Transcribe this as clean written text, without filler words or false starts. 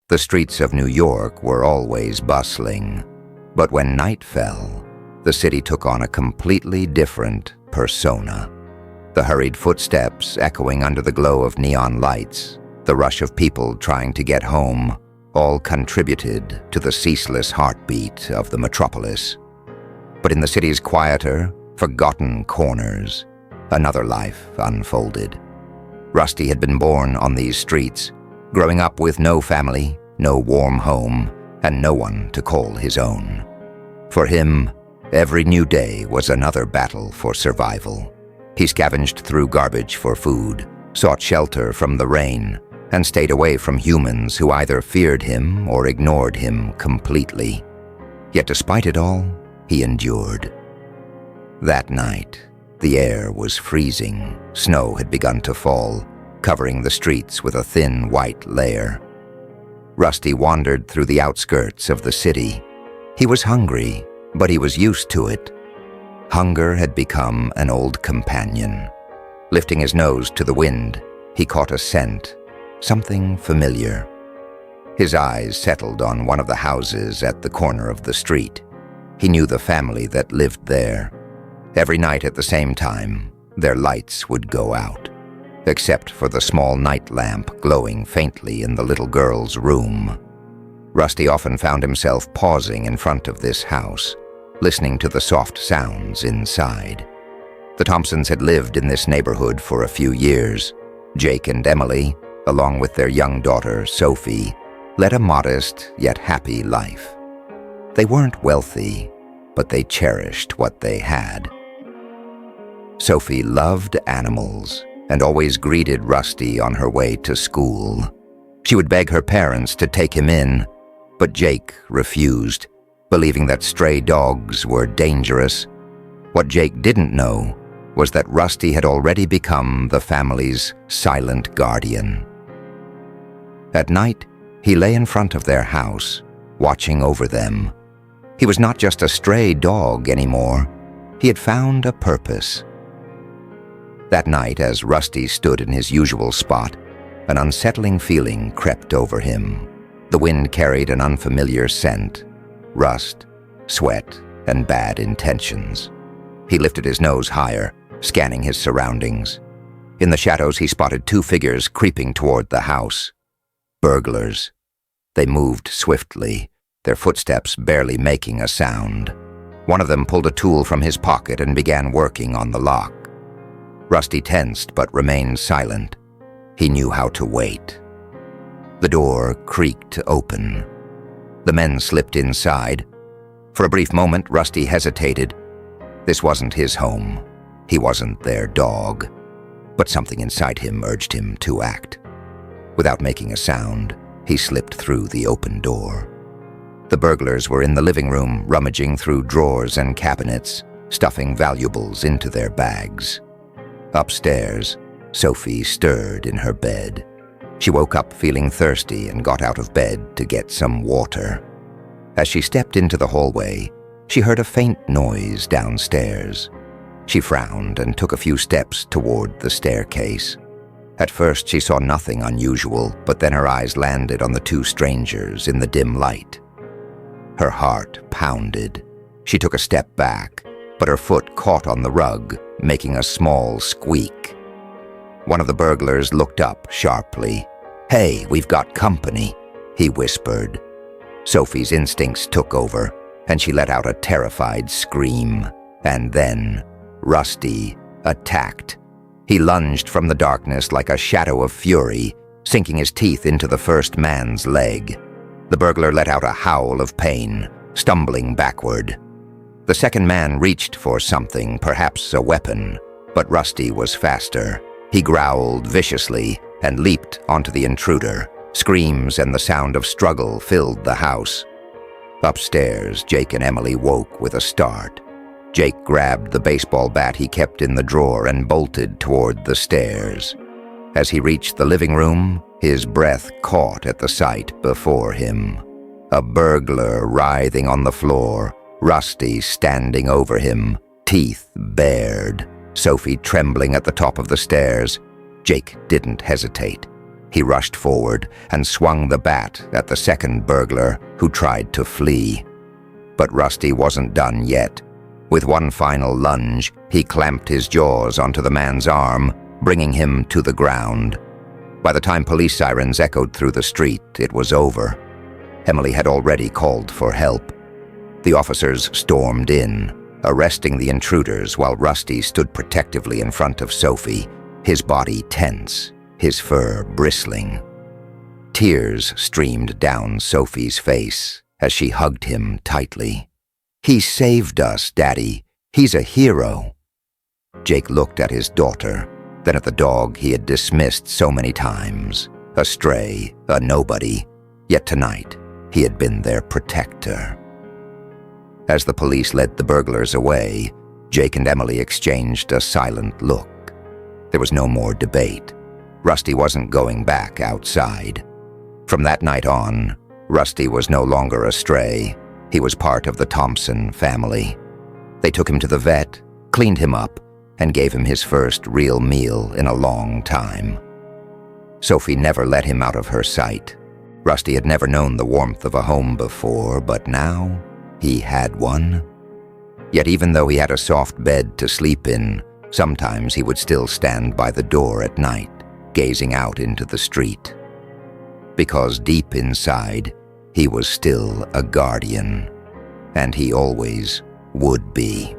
The streets of New York were always bustling, but when night fell, the city took on a completely different persona. The hurried footsteps echoing under the glow of neon lights, the rush of people trying to get home, all contributed to the ceaseless heartbeat of the metropolis. But in the city's quieter, forgotten corners, another life unfolded. Rusty had been born on these streets, growing up with no family, no warm home, and no one to call his own. For him, every new day was another battle for survival. He scavenged through garbage for food, sought shelter from the rain, and stayed away from humans who either feared him or ignored him completely. Yet despite it all, he endured. That night, the air was freezing. Snow had begun to fall, covering the streets with a thin white layer. Rusty wandered through the outskirts of the city. He was hungry, but he was used to it. Hunger had become an old companion. Lifting his nose to the wind, he caught a scent, something familiar. His eyes settled on one of the houses at the corner of the street. He knew the family that lived there. Every night at the same time, their lights would go out, except for the small night lamp glowing faintly in the little girl's room. Rusty often found himself pausing in front of this house, listening to the soft sounds inside. The Thompsons had lived in this neighborhood for a few years. Jake and Emily, along with their young daughter, Sophie, led a modest yet happy life. They weren't wealthy, but they cherished what they had. Sophie loved animals and always greeted Rusty on her way to school. She would beg her parents to take him in, but Jake refused, believing that stray dogs were dangerous. What Jake didn't know was that Rusty had already become the family's silent guardian. At night, he lay in front of their house, watching over them. He was not just a stray dog anymore. He had found a purpose. That night, as Rusty stood in his usual spot, an unsettling feeling crept over him. The wind carried an unfamiliar scent, rust, sweat, and bad intentions. He lifted his nose higher, scanning his surroundings. In the shadows, he spotted two figures creeping toward the house. Burglars. They moved swiftly, their footsteps barely making a sound. One of them pulled a tool from his pocket and began working on the lock. Rusty tensed but remained silent. He knew how to wait. The door creaked open. The men slipped inside. For a brief moment, Rusty hesitated. This wasn't his home. He wasn't their dog. But something inside him urged him to act. Without making a sound, he slipped through the open door. The burglars were in the living room, rummaging through drawers and cabinets, stuffing valuables into their bags. Upstairs, Sophie stirred in her bed. She woke up feeling thirsty and got out of bed to get some water. As she stepped into the hallway, she heard a faint noise downstairs. She frowned and took a few steps toward the staircase. At first, she saw nothing unusual, but then her eyes landed on the two strangers in the dim light. Her heart pounded. She took a step back, but her foot caught on the rug, making a small squeak. One of the burglars looked up sharply. "Hey, we've got company," he whispered. Sophie's instincts took over, and she let out a terrified scream. And then Rusty attacked. He lunged from the darkness like a shadow of fury, sinking his teeth into the first man's leg. The burglar let out a howl of pain, stumbling backward. The second man reached for something, perhaps a weapon, but Rusty was faster. He growled viciously and leaped onto the intruder. Screams and the sound of struggle filled the house. Upstairs, Jake and Emily woke with a start. Jake grabbed the baseball bat he kept in the drawer and bolted toward the stairs. As he reached the living room, his breath caught at the sight before him. A burglar writhing on the floor, Rusty standing over him, teeth bared, Sophie trembling at the top of the stairs. Jake didn't hesitate. He rushed forward and swung the bat at the second burglar, who tried to flee. But Rusty wasn't done yet. With one final lunge, he clamped his jaws onto the man's arm, bringing him to the ground. By the time police sirens echoed through the street, it was over. Emily had already called for help. The officers stormed in, arresting the intruders while Rusty stood protectively in front of Sophie, his body tense, his fur bristling. Tears streamed down Sophie's face as she hugged him tightly. "He saved us, Daddy. He's a hero." Jake looked at his daughter, then at the dog he had dismissed so many times, a stray, a nobody, yet tonight he had been their protector. As the police led the burglars away, Jake and Emily exchanged a silent look. There was no more debate. Rusty wasn't going back outside. From that night on, Rusty was no longer a stray. He was part of the Thompson family. They took him to the vet, cleaned him up, and gave him his first real meal in a long time. Sophie never let him out of her sight. Rusty had never known the warmth of a home before, but now he had one. Yet even though he had a soft bed to sleep in, sometimes he would still stand by the door at night, gazing out into the street. Because deep inside, he was still a guardian, and he always would be.